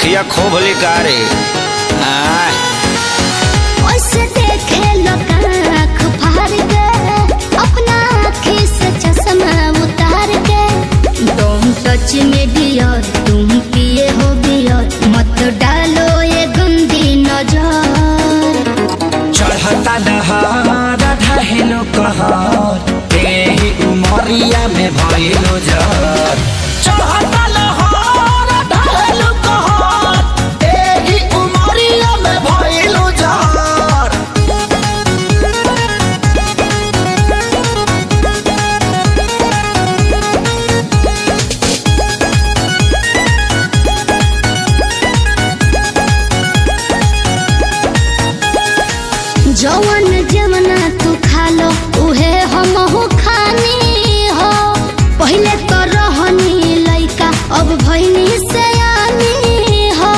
अखिया खोब लिकारे ऐसे देखे लोग आँख फाड़ के अपना आँखी से चश्मा उतार के तुम टच में डियर तुम पिए हो बियर मत डालो ये गंदी नजर चढ़ता दहार ढहेलो कहर तेही उमरिया में भइलो जर चढ़ता लहर ढहेलो कहर तेही उमरिया में भइलो जर जवन जमना तू खा लो उहे हमहू खानी हो पहले तो रहनी लइका अब भइनी सयानी हो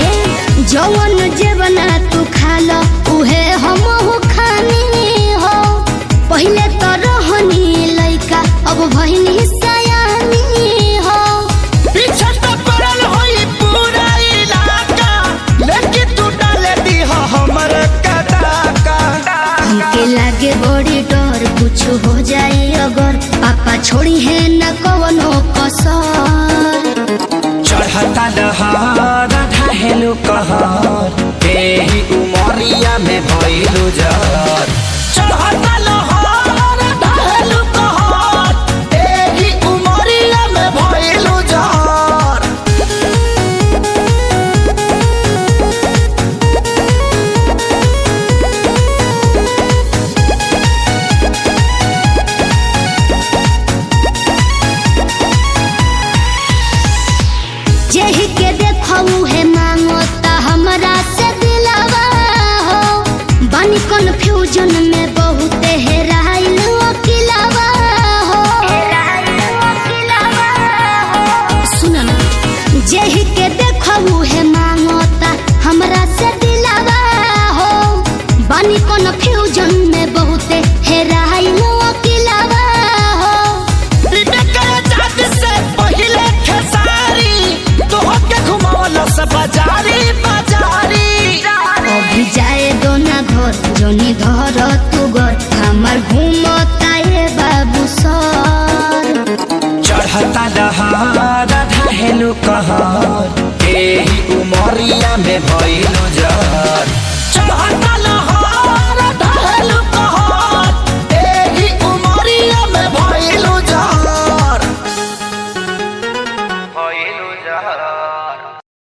ए जवन जमना तू खा लो उहे हमहू खानी हो पहले तो रहनी लइका अब भइनी सयानी हो पीछे तो पड़ल होई पूरा इलाका लेकिन तू डाले दी हो हमर कदाका हमके लागे बड़ी डर कुछ हो जाए अगर पापा छोड़ी है न कवनो कसर चढ़ता दहार ढहेलो कहर तेही उमरिया में भइलो जर चढ़ता लहर ढहेलो कहर तेही उमरिया में भइलो जर जेही के देखऊ है मांगो ता हमरा से दिलवा हो बानी कन्फ्यूजन में बहुत हेराइल अकेलावा हो सुन ना जेही के देखऊ है मांगो ता हमरा से दिलवा हो बानी कन्फ्यूजन में बहुत हेराइल अकेलावा हो बाजारी बाजारी अभी जाए दो ना घर जोनी धर तू घर हमार घूमता ये बाबू सर चढ़ता दहार ढहेलो कहर तेही उमरिया में भइलो जर चढ़ता